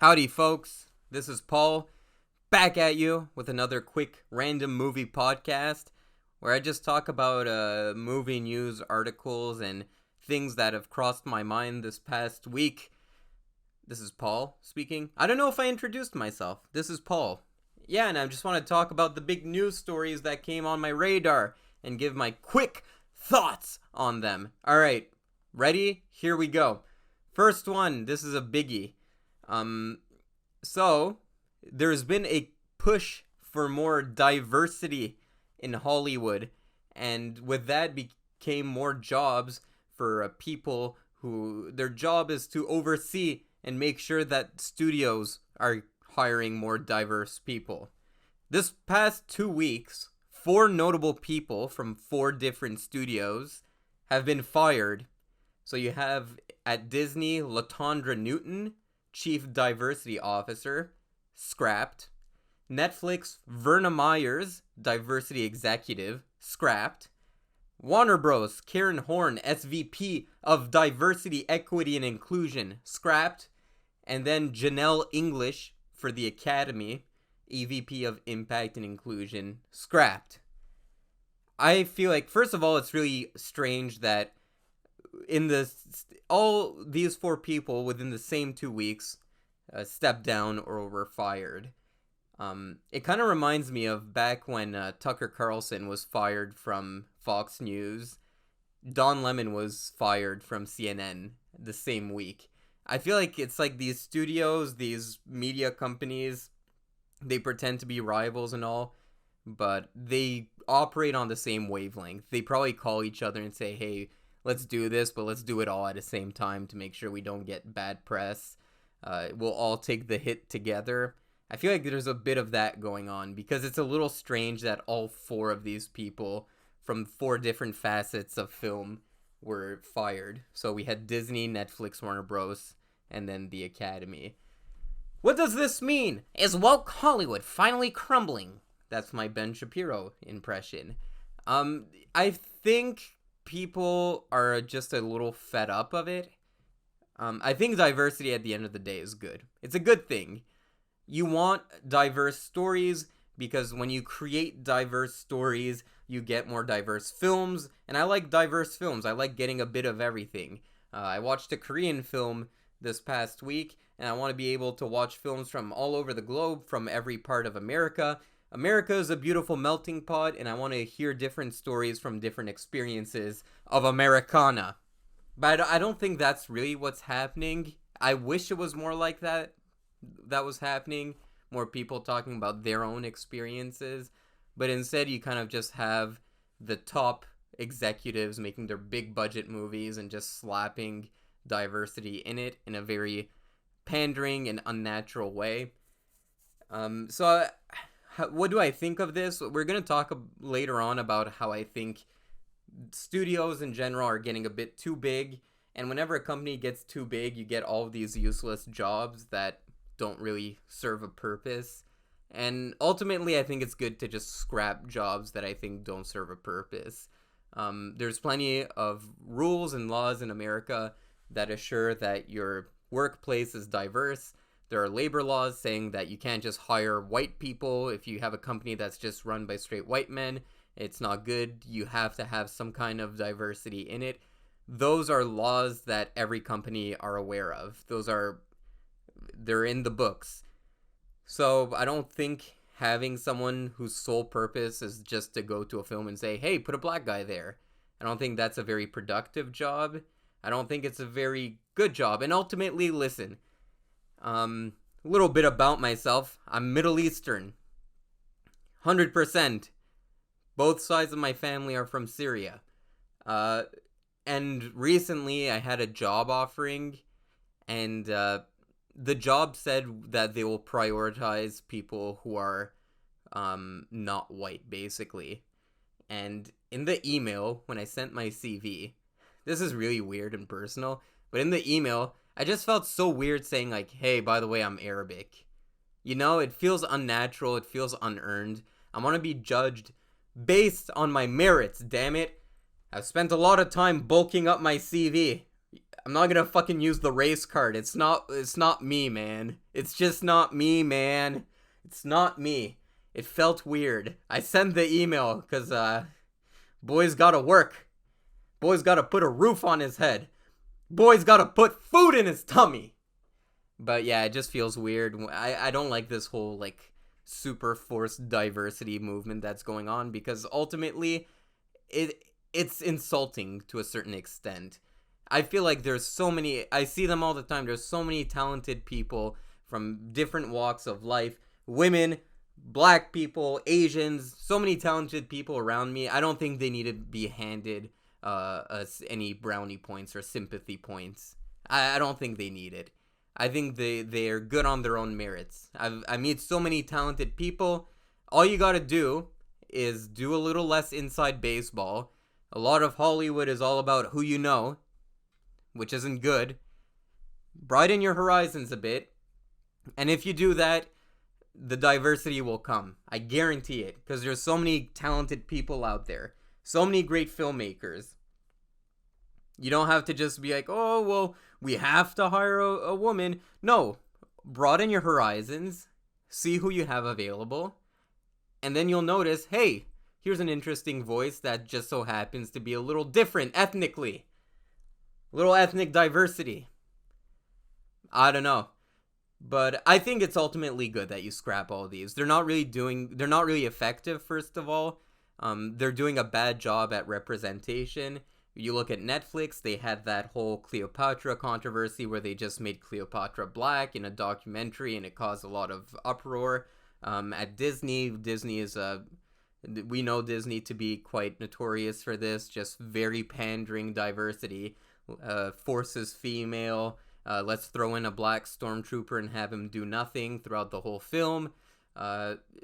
Howdy, folks. This is Paul, back at you with another quick random movie podcast where I just talk about movie news articles and things that have crossed my mind this past week. This is Paul speaking. I don't know if I introduced myself. This is Paul. Yeah, and I just want to talk about the big news stories that came on my radar and give my quick thoughts on them. All right, ready? Here we go. First one, this is a biggie. So there's been a push for more diversity in Hollywood, and with that became more jobs for people who their job is to oversee and make sure that studios are hiring more diverse people. This past 2 weeks, 4 notable people from 4 different studios have been fired. So you have at Disney, LaTondra Newton, Chief Diversity Officer, scrapped. Netflix, Verna Myers, Diversity Executive, scrapped. Warner Bros, Karen Horn, SVP of Diversity, Equity, and Inclusion, scrapped. And then Janelle English for the Academy, EVP of Impact and Inclusion, scrapped. I feel like, first of all, it's really strange that all these 4 people within the same 2 weeks stepped down or were fired. It kind of reminds me of back when Tucker Carlson was fired from Fox News. Don Lemon was fired from CNN the same week. I feel like it's like these studios, these media companies, they pretend to be rivals and all, but they operate on the same wavelength. They probably call each other and say, hey, let's do this, but let's do it all at the same time to make sure we don't get bad press. We'll all take the hit together. I feel like there's a bit of that going on because it's a little strange that all 4 of these people from 4 different facets of film were fired. So we had Disney, Netflix, Warner Bros., and then the Academy. What does this mean? Is woke Hollywood finally crumbling? That's my Ben Shapiro impression. I think people are just a little fed up of it. I think diversity at the end of the day is good. It's a good thing. You want diverse stories because when you create diverse stories, you get more diverse films. And I like diverse films. I like getting a bit of everything. I watched a Korean film this past week, and I want to be able to watch films from all over the globe, from every part of America. America is a beautiful melting pot, and I want to hear different stories from different experiences of Americana. But I don't think that's really what's happening. I wish it was more like that was happening. More people talking about their own experiences. But instead, you kind of just have the top executives making their big budget movies and just slapping diversity in it in a very pandering and unnatural way. What do I think of this? We're going to talk later on about how I think studios in general are getting a bit too big. And whenever a company gets too big, you get all of these useless jobs that don't really serve a purpose. And ultimately, I think it's good to just scrap jobs that I think don't serve a purpose. There's plenty of rules and laws in America that assure that your workplace is diverse. There are labor laws saying that you can't just hire white people. If you have a company that's just run by straight white men, it's not good. You have to have some kind of diversity in it. Those are laws that every company are aware of. They're in the books. So I don't think having someone whose sole purpose is just to go to a film and say, hey, put a black guy there. I don't think that's a very productive job. I don't think it's a very good job. And ultimately, listen, a little bit about myself. I'm Middle Eastern. 100%. Both sides of my family are from Syria. And recently I had a job offering, and the job said that they will prioritize people who are not white, basically. And in the email, when I sent my CV, this is really weird and personal, but in the email, I just felt so weird saying like, hey, by the way, I'm Arabic. You know, it feels unnatural, it feels unearned. I want to be judged based on my merits, damn it. I've spent a lot of time bulking up my CV. I'm not gonna fucking use the race card. It's not me, man. It's just not me, man. It's not me. It felt weird. I sent the email because, boy's gotta work. Boy's gotta put a roof on his head. Boy's gotta put food in his tummy. But yeah, it just feels weird. I don't like this whole, like, super forced diversity movement that's going on, because ultimately it's insulting to a certain extent. I feel like there's so many, I see them all the time, there's so many talented people from different walks of life, women, black people, Asians, so many talented people around me. I don't think they need to be handed us any brownie points or sympathy points. I don't think they need it. I think they are good on their own merits. I meet so many talented people. All you gotta do is do a little less inside baseball. A lot of Hollywood is all about who you know, which isn't good. Broaden your horizons a bit. And if you do that, the diversity will come. I guarantee it. Because there's so many talented people out there. So many great filmmakers. You don't have to just be like, oh, well, we have to hire a woman. No. Broaden your horizons. See who you have available. And then you'll notice, hey, here's an interesting voice that just so happens to be a little different ethnically. Little ethnic diversity. I don't know. But I think it's ultimately good that you scrap all these. They're not really effective, first of all. They're doing a bad job at representation. You look at Netflix, they had that whole Cleopatra controversy where they just made Cleopatra black in a documentary, and it caused a lot of uproar. At Disney is we know Disney to be quite notorious for this, just very pandering diversity. Forces female, let's throw in a black stormtrooper and have him do nothing throughout the whole film.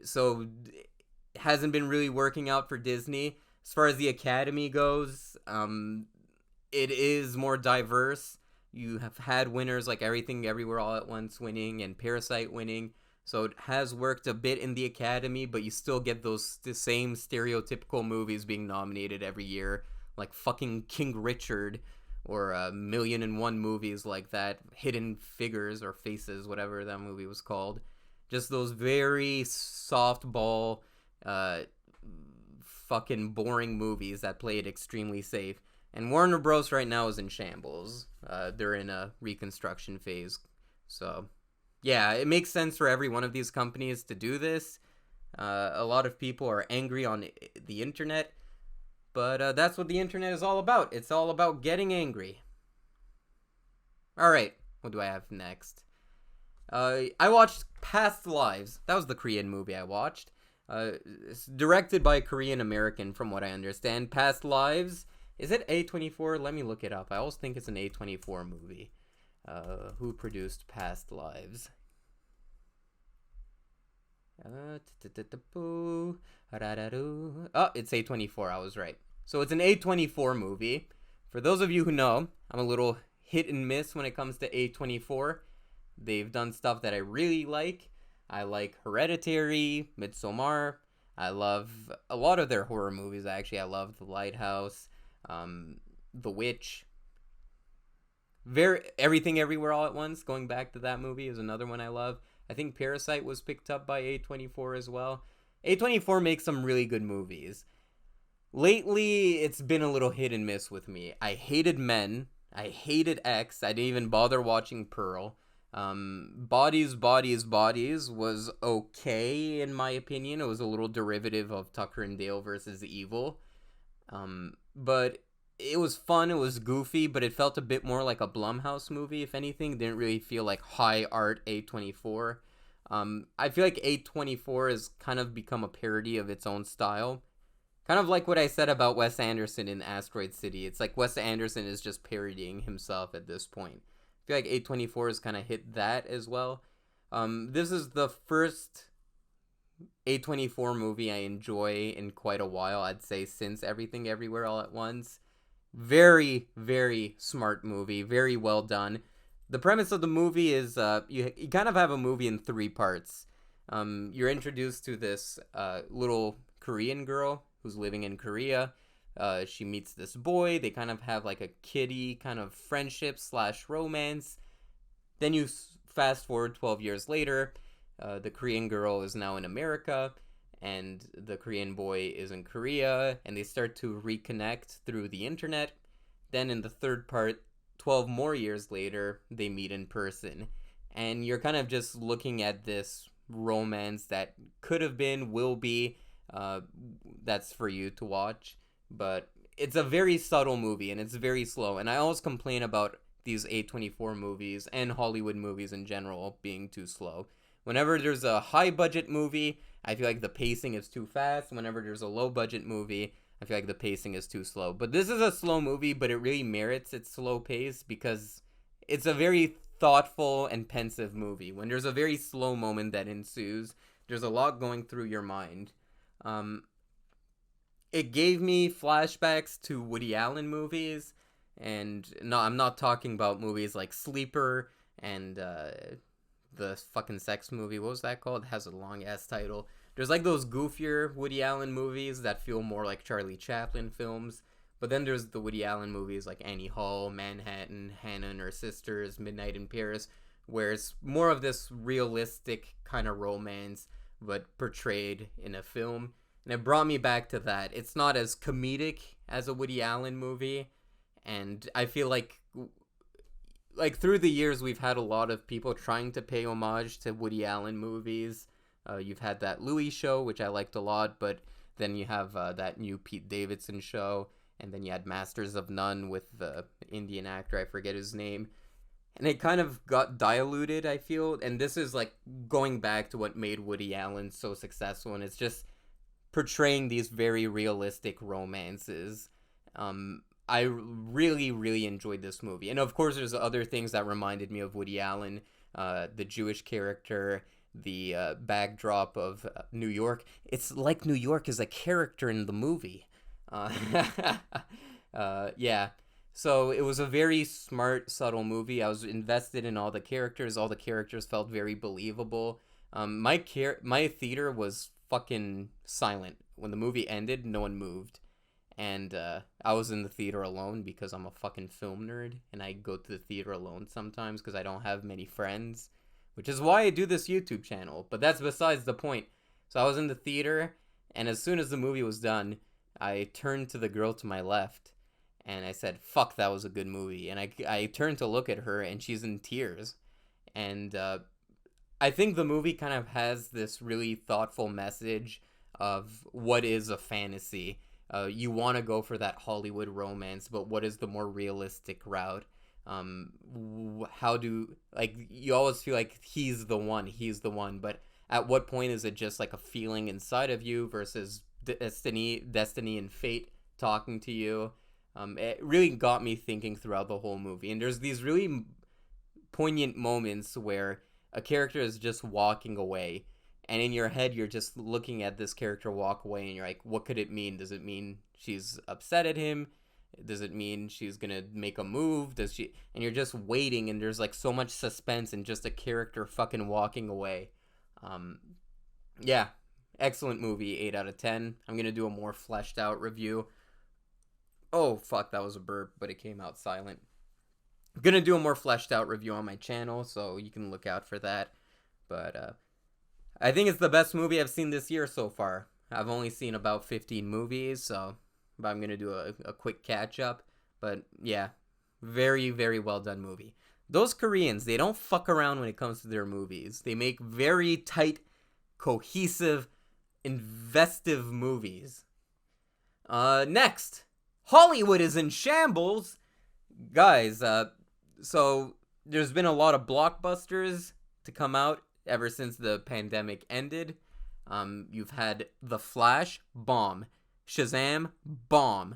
So it hasn't been really working out for Disney. As far as the Academy goes, it is more diverse. You have had winners like Everything Everywhere All at Once winning and Parasite winning. So it has worked a bit in the Academy, but you still get the same stereotypical movies being nominated every year, like fucking King Richard or a Million and One movies like that, Hidden Figures or Faces, whatever that movie was called. Just those very softball, fucking boring movies that play it extremely safe. And Warner Bros. Right now is in shambles. They're in a reconstruction phase. So, yeah, it makes sense for every one of these companies to do this. A lot of people are angry on the internet. But that's what the internet is all about. It's all about getting angry. Alright, what do I have next? I watched Past Lives. That was the Korean movie I watched. It's directed by a Korean American, from what I understand. Past Lives. Is it A24? Let me look it up. I always think it's an A24 movie. Who produced Past Lives? Oh, it's A24. I was right. So it's an A24 movie. For those of you who know, I'm a little hit and miss when it comes to A24. They've done stuff that I really like. I like Hereditary, Midsommar. I love a lot of their horror movies, actually. I love The Lighthouse, The Witch. Everything Everywhere All at Once, going back to that movie, is another one I love. I think Parasite was picked up by A24 as well. A24 makes some really good movies. Lately, it's been a little hit and miss with me. I hated Men. I hated X. I didn't even bother watching Pearl. Bodies was okay, in my opinion. It was a little derivative of Tucker and Dale versus Evil. But it was fun, it was goofy, but it felt a bit more like a Blumhouse movie, if anything. It didn't really feel like high art A24. I feel like A24 has kind of become a parody of its own style. Kind of like what I said about Wes Anderson in Asteroid City. It's like Wes Anderson is just parodying himself at this point. I feel like A24 has kind of hit that as well. This is the first A24 movie I enjoy in quite a while, I'd say, since Everything Everywhere All at Once. Very, very smart movie. Very well done. The premise of the movie is you kind of have a movie in three parts. You're introduced to this little Korean girl who's living in Korea. She meets this boy. They kind of have like a kiddie kind of friendship slash romance. Then you fast forward 12 years later. The Korean girl is now in America, and the Korean boy is in Korea, and they start to reconnect through the internet. Then in the third part, 12 more years later, they meet in person. And you're kind of just looking at this romance that could have been, will be, that's for you to watch. But it's a very subtle movie, and it's very slow. And I always complain about these A24 movies and Hollywood movies in general being too slow. Whenever there's a high budget movie, I feel like the pacing is too fast. Whenever there's a low budget movie, I feel like the pacing is too slow. But this is a slow movie, but it really merits its slow pace because it's a very thoughtful and pensive movie. When there's a very slow moment that ensues, there's a lot going through your mind. It gave me flashbacks to Woody Allen movies, and no, I'm not talking about movies like Sleeper and the fucking sex movie. What was that called? It has a long ass title. There's like those goofier Woody Allen movies that feel more like Charlie Chaplin films. But then there's the Woody Allen movies like Annie Hall, Manhattan, Hannah and Her Sisters, Midnight in Paris, where it's more of this realistic kind of romance, but portrayed in a film. And it brought me back to that. It's not as comedic as a Woody Allen movie. And I feel like through the years, we've had a lot of people trying to pay homage to Woody Allen movies. You've had that Louis show, which I liked a lot, but then you have that new Pete Davidson show, and then you had Masters of None with the Indian actor, I forget his name, and it kind of got diluted, I feel, and this is like going back to what made Woody Allen so successful, and it's just portraying these very realistic romances. I really, really enjoyed this movie. And of course, there's other things that reminded me of Woody Allen. The Jewish character, the backdrop of New York. It's like New York is a character in the movie. Yeah. So it was a very smart, subtle movie. I was invested in all the characters. All the characters felt very believable. My theater was fucking silent. When the movie ended, no one moved. And I was in the theater alone because I'm a fucking film nerd, and I go to the theater alone sometimes because I don't have many friends, which is why I do this YouTube channel, but that's besides the point. So I was in the theater, and as soon as the movie was done, I turned to the girl to my left, and I said, fuck, that was a good movie, and I turned to look at her, and she's in tears, and I think the movie kind of has this really thoughtful message of what is a fantasy. You want to go for that Hollywood romance, but what is the more realistic route? How do, like, you always feel like he's the one, but at what point is it just like a feeling inside of you versus destiny and fate talking to you? It really got me thinking throughout the whole movie, and there's these really poignant moments where a character is just walking away, and in your head you're just looking at this character walk away, and you're like, what could it mean? Does it mean she's upset at him? Does it mean she's gonna make a move? Does she? And you're just waiting, and there's like so much suspense in just a character fucking walking away. Yeah, excellent movie, 8 out of 10. I'm gonna do a more fleshed out review. Oh fuck, that was a burp, but it came out silent. I'm gonna do a more fleshed out review on my channel, so you can look out for that. But I think it's the best movie I've seen this year so far. I've only seen about 15 movies, so but I'm gonna do a quick catch up. But yeah, very, very well done movie. Those Koreans, they don't fuck around when it comes to their movies. They make very tight, cohesive, investive movies. Next, Hollywood is in shambles. Guys, so there's been a lot of blockbusters to come out ever since the pandemic ended. You've had The Flash, bomb. Shazam, bomb.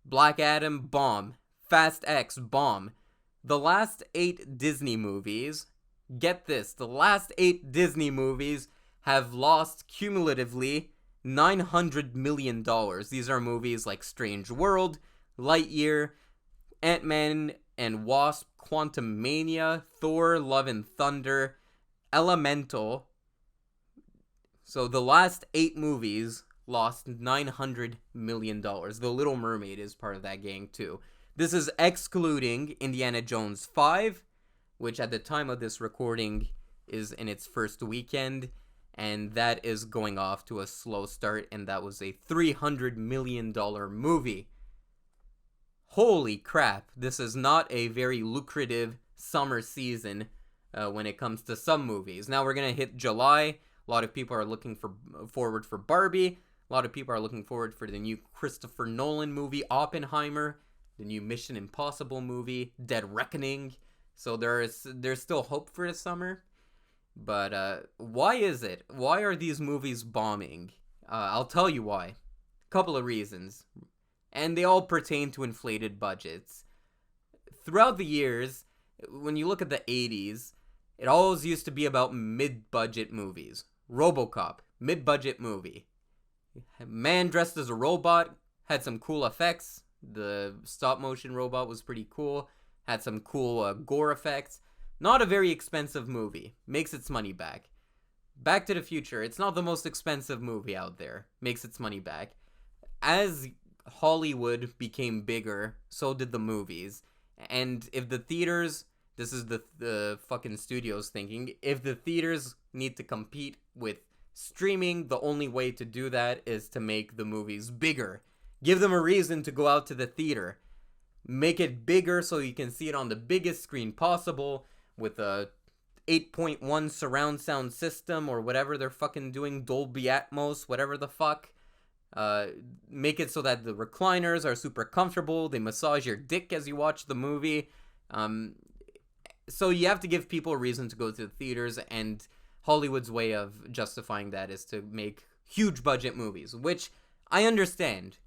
Black Adam, bomb. Fast X, bomb. The last 8 Disney movies, get this, the last 8 Disney movies have lost cumulatively $900 million. These are movies like Strange World, Lightyear, Ant-Man and Wasp, Quantumania, Thor, Love and Thunder, Elemental. So the last 8 movies lost $900 million. The Little Mermaid is part of that gang too. This is excluding Indiana Jones 5, which at the time of this recording is in its first weekend, and that is going off to a slow start, and that was a $300 million movie. Holy crap, this is not a very lucrative summer season when it comes to some movies. Now we're going to hit July. A lot of people are looking forward for Barbie. A lot of people are looking forward for the new Christopher Nolan movie, Oppenheimer, the new Mission Impossible movie, Dead Reckoning. So there's still hope for the summer. But why is it? Why are these movies bombing? I'll tell you why. Couple of reasons. And they all pertain to inflated budgets. Throughout the years, when you look at the 80s, it always used to be about mid-budget movies. RoboCop, mid-budget movie. Man dressed as a robot, had some cool effects. The stop-motion robot was pretty cool. Had some cool gore effects. Not a very expensive movie. Makes its money back. Back to the Future, it's not the most expensive movie out there. Makes its money back. As Hollywood became bigger, so did the movies. And if the theaters, this is the fucking studios thinking, if the theaters need to compete with streaming, the only way to do that is to make the movies bigger. Give them a reason to go out to the theater. Make it bigger so you can see it on the biggest screen possible with a 8.1 surround sound system or whatever they're fucking doing, Dolby Atmos, whatever the fuck. Make it so that the recliners are super comfortable. They massage your dick as you watch the movie. So you have to give people a reason to go to the theaters, and Hollywood's way of justifying that is to make huge budget movies, which I understand.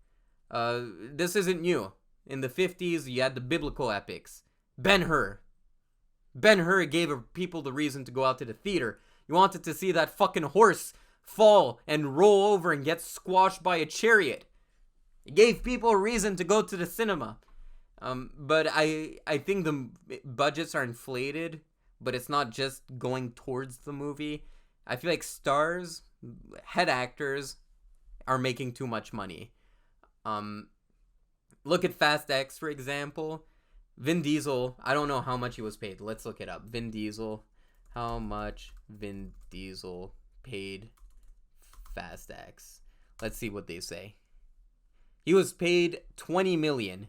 This isn't new. In the 50s, you had the biblical epics. Ben-Hur. Ben-Hur gave people the reason to go out to the theater. You wanted to see that fucking horse fall and roll over and get squashed by a chariot. It gave people a reason to go to the cinema. But I think the budgets are inflated, but it's not just going towards the movie. I feel like stars, head actors, are making too much money. Look at Fast X, for example. Vin Diesel, I don't know how much he was paid. Let's look it up. Vin Diesel, how much Vin Diesel paid Fast X. Let's see what they say. He was paid $20 million.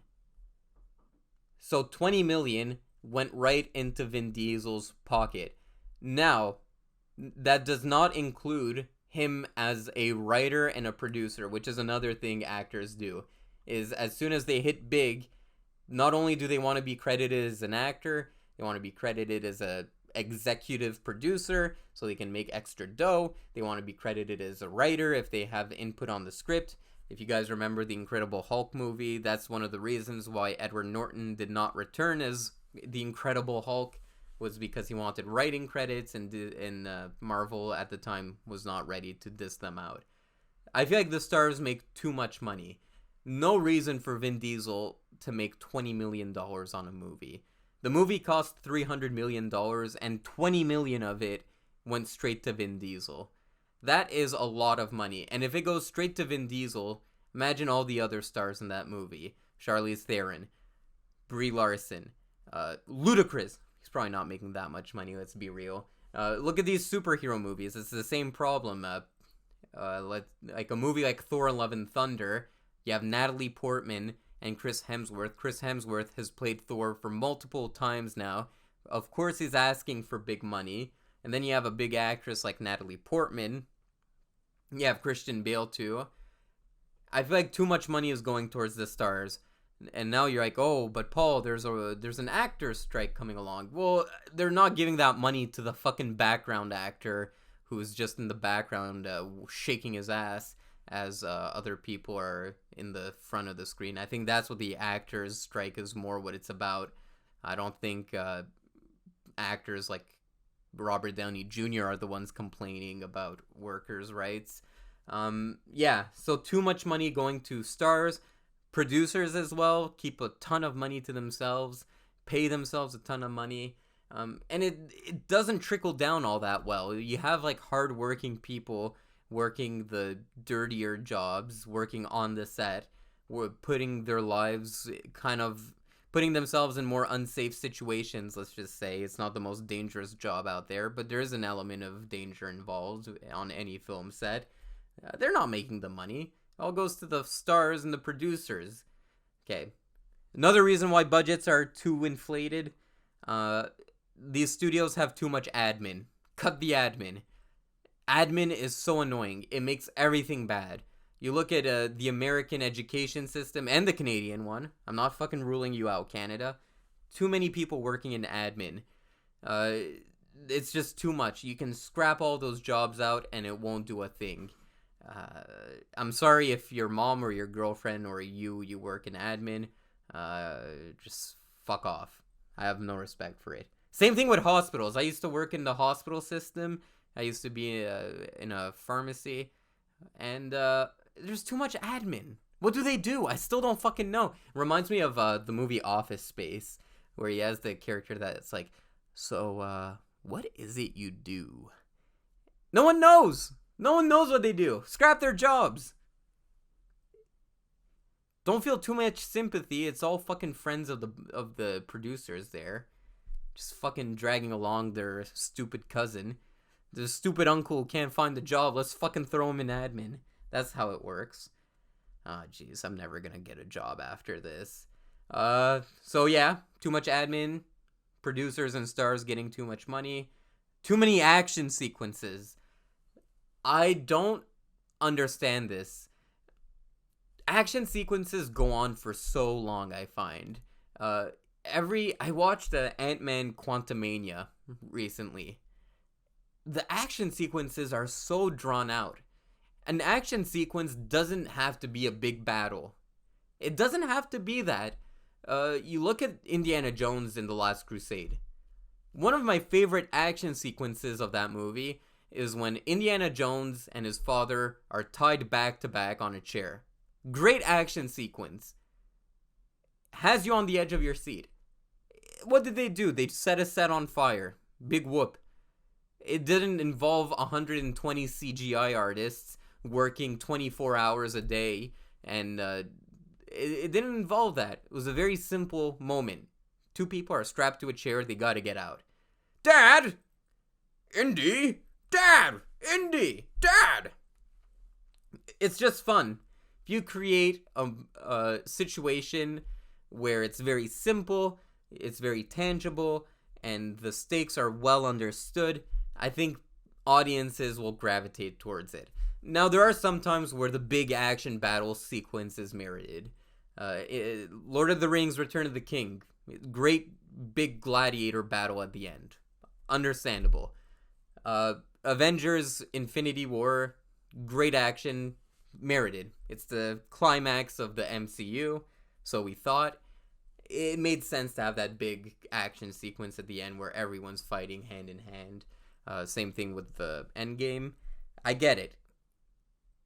So $20 million went right into Vin Diesel's pocket. Now, that does not include him as a writer and a producer, which is another thing actors do. Is as soon as they hit big, not only do they want to be credited as an actor, they want to be credited as a executive producer so they can make extra dough. They want to be credited as a writer if they have input on the script. If you guys remember the Incredible Hulk movie, that's one of the reasons why Edward Norton did not return as the Incredible Hulk, was because he wanted writing credits, and Marvel at the time was not ready to diss them out. I feel like the stars make too much money. No reason for Vin Diesel to make $20 million on a movie. The movie cost $300 million, and $20 million of it went straight to Vin Diesel. That is a lot of money. And if it goes straight to Vin Diesel, imagine all the other stars in that movie. Charlize Theron, Brie Larson, Ludacris. He's probably not making that much money, let's be real. Look at these superhero movies. It's the same problem. Like a movie like Thor: Love and Thunder, you have Natalie Portman and Chris Hemsworth. Chris Hemsworth has played Thor for multiple times now. Of course he's asking for big money. And then you have a big actress like Natalie Portman. You have Christian Bale too. I feel like too much money is going towards the stars. And now you're like, oh, but Paul, there's an actor strike coming along. Well, they're not giving that money to the fucking background actor who's just in the background shaking his ass as other people are in the front of the screen. I think that's what the actors strike is more what it's about. I don't think actors like Robert Downey Jr. are the ones complaining about workers' rights. So too much money going to stars. Producers as well keep a ton of money to themselves, pay themselves a ton of money. And it doesn't trickle down all that well. You have like hardworking people working the dirtier jobs, working on the set, were putting their lives kind of putting themselves in more unsafe situations. Let's just say it's not the most dangerous job out there, but there is an element of danger involved on any film set. They're not making the money. It all goes to the stars and the producers. Okay. Another reason why budgets are too inflated, these studios have too much admin. Cut the admin. Admin is so annoying. It makes everything bad. You look at the American education system and the Canadian one. I'm not fucking ruling you out, Canada. Too many people working in admin. It's just too much. You can scrap all those jobs out and it won't do a thing. I'm sorry if your mom or your girlfriend or you work in admin. Just fuck off. I have no respect for it. Same thing with hospitals. I used to work in the hospital system. I used to be in a pharmacy. And there's too much admin. What do they do? I still don't fucking know. It reminds me of the movie Office Space, where he has the character that's like, so, what is it you do? No one knows. No one knows what they do. Scrap their jobs. Don't feel too much sympathy. It's all fucking friends of the producers there. Just fucking dragging along their stupid cousin. The stupid uncle who can't find the job. Let's fucking throw him in admin. That's how it works. Oh, jeez. I'm never gonna get a job after this. So yeah. Too much admin. Producers and stars getting too much money. Too many action sequences. I don't understand this. Action sequences go on for so long, I find. I watched Ant-Man Quantumania recently. The action sequences are so drawn out. An action sequence doesn't have to be a big battle. It doesn't have to be that. You look at Indiana Jones in The Last Crusade. One of my favorite action sequences of that movie is when Indiana Jones and his father are tied back to back on a chair. Great action sequence. Has you on the edge of your seat. What did they do? They set a set on fire. Big whoop. It didn't involve 120 CGI artists working 24 hours a day. And it didn't involve that. It was a very simple moment. Two people are strapped to a chair. They gotta get out. Dad! Indy! Dad! Indy! Dad! It's just fun. If you create a situation where it's very simple, it's very tangible, and the stakes are well understood, I think audiences will gravitate towards it. Now, there are some times where the big action battle sequence is merited. Lord of the Rings, Return of the King. Great big gladiator battle at the end. Understandable. Avengers, Infinity War. Great action. Merited. It's the climax of the MCU, so we thought. It made sense to have that big action sequence at the end where everyone's fighting hand in hand. Same thing with the Endgame. I get it.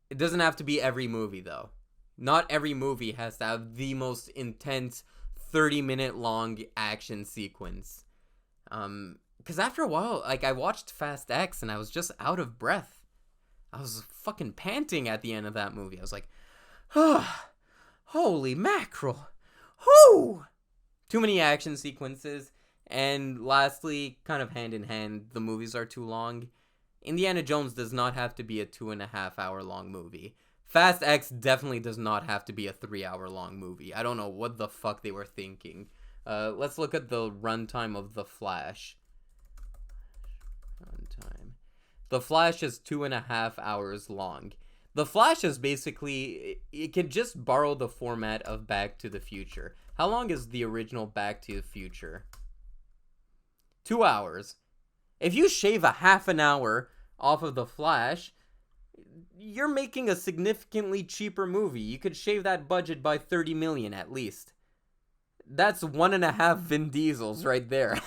It doesn't have to be every movie, though. Not every movie has to have the most intense 30-minute long action sequence. Because after a while, I watched Fast X and I was just out of breath. I was fucking panting at the end of that movie. I was like, oh, holy mackerel. Whoo! Too many action sequences. And lastly, kind of hand in hand, the movies are too long. Indiana Jones does not have to be a 2.5 hour long movie. Fast X definitely does not have to be a 3 hour long movie. I don't know what the fuck they were thinking. Let's look at the runtime of The Flash. Runtime. The Flash is 2.5 hours long. The Flash is basically, it can just borrow the format of Back to the Future. How long is the original Back to the Future? 2 hours. If you shave a half an hour off of The Flash, you're making a significantly cheaper movie. You could shave that budget by 30 million at least. That's 1.5 Vin Diesels right there.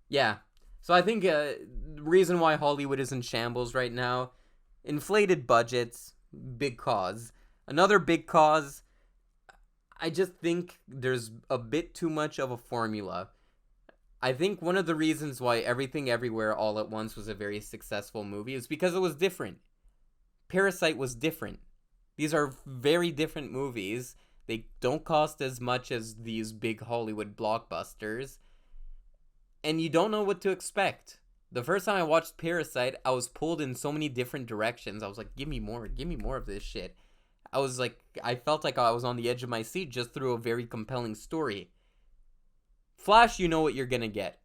Yeah. So I think the reason why Hollywood is in shambles right now, inflated budgets, big cause. Another big cause, I just think there's a bit too much of a formula. I think one of the reasons why Everything Everywhere All at Once was a very successful movie is because it was different. Parasite was different. These are very different movies. They don't cost as much as these big Hollywood blockbusters, and you don't know what to expect. The first time I watched Parasite, I was pulled in so many different directions. I was like, give me more of this shit. I felt like I was on the edge of my seat just through a very compelling story. Flash, you know what you're gonna get.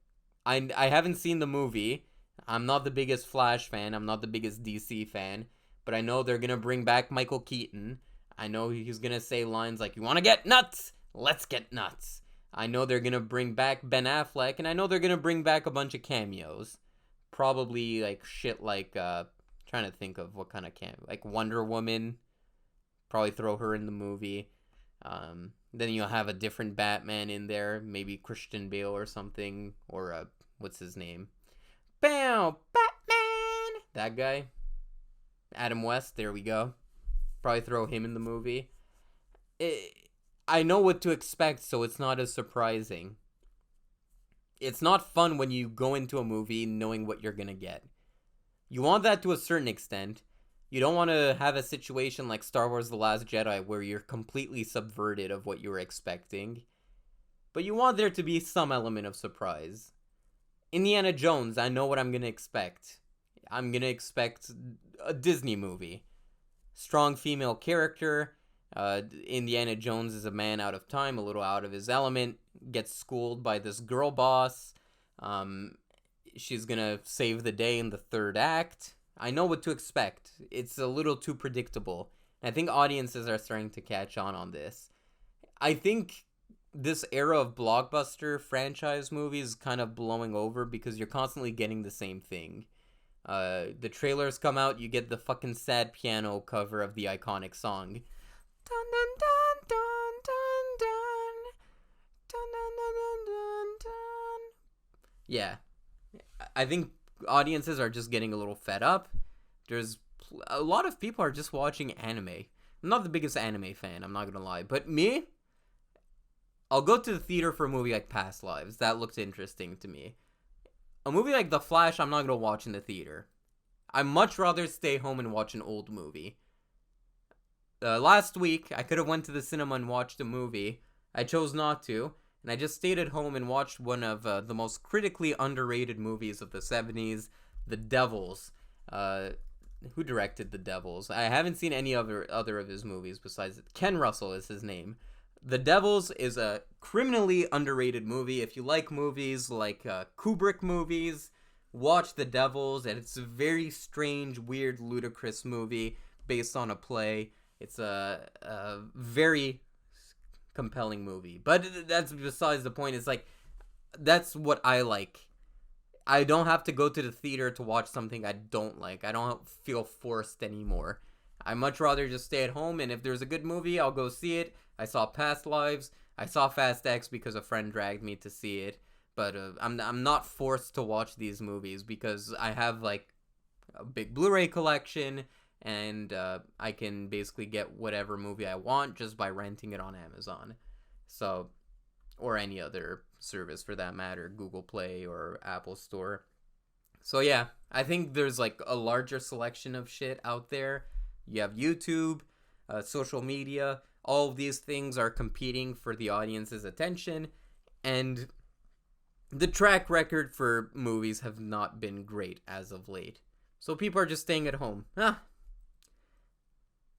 I haven't seen the movie. I'm not the biggest Flash fan. I'm not the biggest DC fan. But I know they're gonna bring back Michael Keaton. I know he's gonna say lines like, "You wanna get nuts? Let's get nuts." I know they're gonna bring back Ben Affleck, and I know they're gonna bring back a bunch of cameos. Probably like shit like trying to think of what kind of cameo. Like Wonder Woman. Probably throw her in the movie. Then you'll have a different Batman in there, maybe Christian Bale or something, or what's his name? Bam, Batman. That guy, Adam West. There we go. Probably throw him in the movie. I know what to expect, so it's not as surprising. It's not fun when you go into a movie knowing what you're gonna get. You want that to a certain extent. You don't want to have a situation like Star Wars The Last Jedi where you're completely subverted of what you were expecting. But you want there to be some element of surprise. Indiana Jones, I know what I'm going to expect. I'm going to expect a Disney movie. Strong female character. Indiana Jones is a man out of time, a little out of his element. Gets schooled by this girl boss. She's going to save the day in the third act. I know what to expect. It's a little too predictable. I think audiences are starting to catch on this. I think this era of blockbuster franchise movies is kind of blowing over because you're constantly getting the same thing. The trailers come out, you get the fucking sad piano cover of the iconic song. Dun dun dun dun dun dun dun dun dun dun dun. Yeah, I think audiences are just getting a little fed up. There's a lot of people are just watching anime. I'm not the biggest anime fan, I'm not gonna lie, but me, I'll go to the theater for a movie like Past Lives. That looked interesting to me. A movie like The Flash, I'm not gonna watch in the theater. I'd much rather stay home and watch an old movie. Last week, I could have went to the cinema and watched a movie. I chose not to, and I just stayed at home and watched one of the most critically underrated movies of the 70s, The Devils. Who directed The Devils? I haven't seen any other of his movies besides Ken Russell is his name. The Devils is a criminally underrated movie. If you like movies like Kubrick movies, watch The Devils, and it's a very strange, weird, ludicrous movie based on a play. It's a very compelling movie. But that's besides the point. It's like, that's what I like. I don't have to go to the theater to watch something I don't like. I don't feel forced anymore. I much rather just stay at home, and if there's a good movie, I'll go see it. I saw Past Lives. I saw Fast X because a friend dragged me to see it. But I'm not forced to watch these movies because I have like a big Blu-ray collection, and I can basically get whatever movie I want just by renting it on Amazon. So, or any other service for that matter, Google Play or Apple Store. So yeah, I think there's like a larger selection of shit out there. You have YouTube, social media, all of these things are competing for the audience's attention, and the track record for movies have not been great as of late. So people are just staying at home.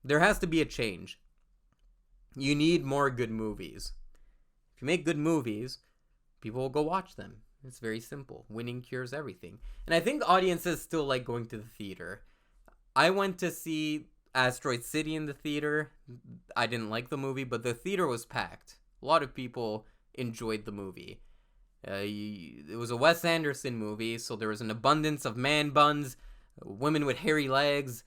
There has to be a change. You need more good movies. If you make good movies, people will go watch them. It's very simple. Winning cures everything. And I think audiences still like going to the theater. I went to see Asteroid City in the theater. I didn't like the movie, but the theater was packed. A lot of people enjoyed the movie. It was a Wes Anderson movie, so there was an abundance of man buns, women with hairy legs,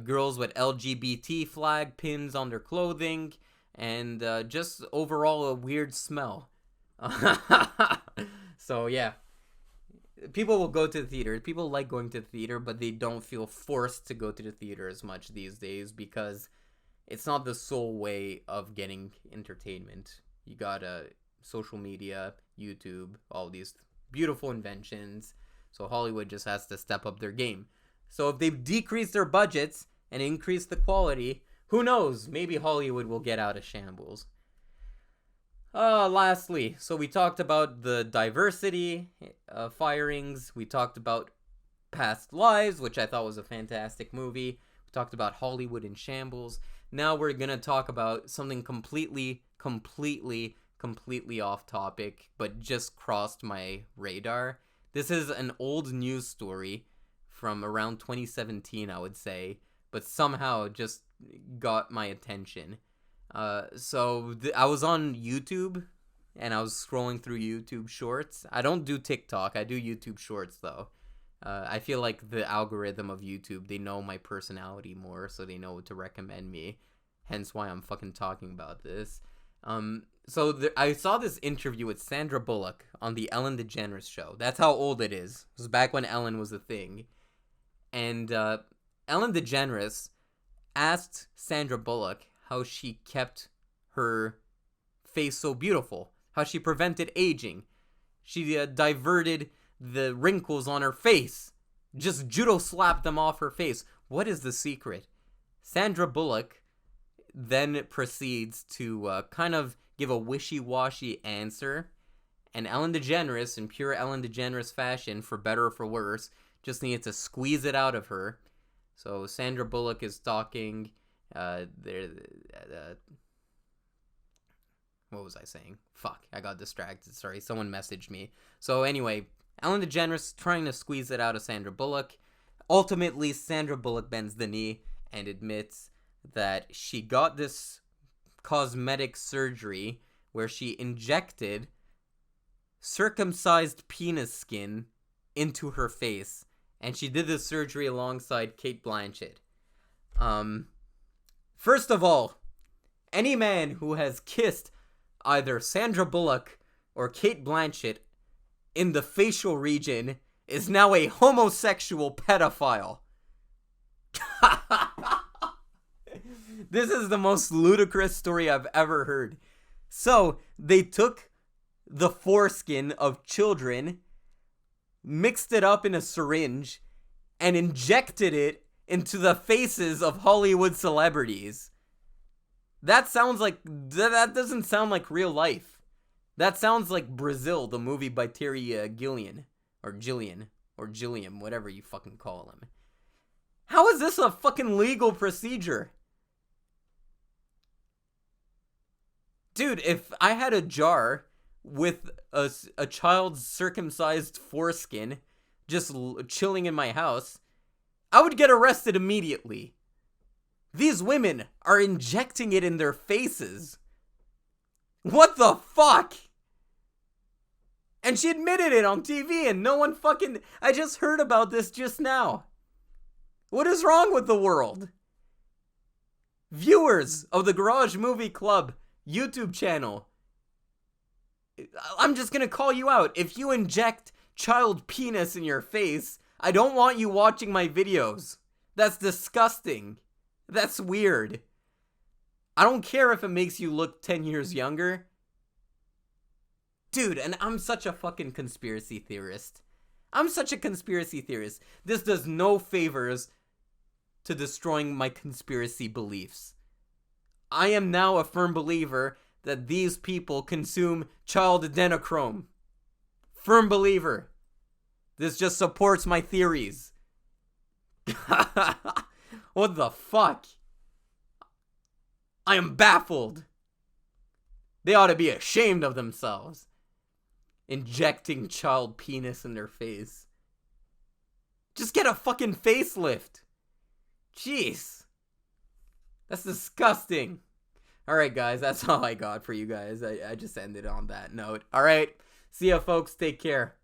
girls with LGBT flag pins on their clothing, and just overall a weird smell. So yeah, people will go to the theater. People like going to the theater, but they don't feel forced to go to the theater as much these days because it's not the sole way of getting entertainment. You got social media, YouTube, all these beautiful inventions. So Hollywood just has to step up their game. So if they decrease their budgets and increase the quality, who knows? Maybe Hollywood will get out of shambles. Lastly, so we talked about the diversity firings. We talked about Past Lives, which I thought was a fantastic movie. We talked about Hollywood in shambles. Now we're gonna talk about something completely off topic, but just crossed my radar. This is an old news story from around 2017, I would say, but somehow just got my attention. I was on YouTube, and I was scrolling through YouTube Shorts. I don't do TikTok, I do YouTube Shorts, though. I feel like the algorithm of YouTube, they know my personality more, so they know what to recommend me. Hence why I'm fucking talking about this. I saw this interview with Sandra Bullock on the Ellen DeGeneres show. That's how old it is. It was back when Ellen was a thing. And Ellen DeGeneres asked Sandra Bullock how she kept her face so beautiful, how she prevented aging. She diverted the wrinkles on her face, just judo slapped them off her face. What is the secret? Sandra Bullock then proceeds to kind of give a wishy-washy answer, and Ellen DeGeneres, in pure Ellen DeGeneres fashion, for better or for worse, just needed to squeeze it out of her. So Sandra Bullock is talking. What was I saying? Fuck, I got distracted. Sorry, someone messaged me. So anyway, Ellen DeGeneres trying to squeeze it out of Sandra Bullock. Ultimately, Sandra Bullock bends the knee and admits that she got this cosmetic surgery where she injected circumcised penis skin into her face, and she did this surgery alongside Cate Blanchett. First of all, any man who has kissed either Sandra Bullock or Cate Blanchett in the facial region is now a homosexual pedophile. This is the most ludicrous story I've ever heard. So, they took the foreskin of children, mixed it up in a syringe, and injected it into the faces of Hollywood celebrities. That doesn't sound like real life. That sounds like Brazil, the movie by Terry Gilliam, or Gilliam, whatever you fucking call him. How is this a fucking legal procedure? Dude, if I had a jar with a child's circumcised foreskin just chilling in my house, I would get arrested immediately. These women are injecting it in their faces. What the fuck? And she admitted it on TV and no one fucking... I just heard about this just now. What is wrong with the world? Viewers of the Garage Movie Club YouTube channel, I'm just gonna call you out. If you inject child penis in your face, I don't want you watching my videos. That's disgusting. That's weird. I don't care if it makes you look 10 years younger. Dude, and I'm such a fucking conspiracy theorist. This does no favors to destroying my conspiracy beliefs. I am now a firm believer that these people consume child adrenochrome. Firm believer. This just supports my theories. What the fuck? I am baffled. They ought to be ashamed of themselves. Injecting child penis in their face. Just get a fucking facelift. Jeez. That's disgusting. Alright, guys, that's all I got for you guys. I just ended on that note. Alright, see ya, folks. Take care.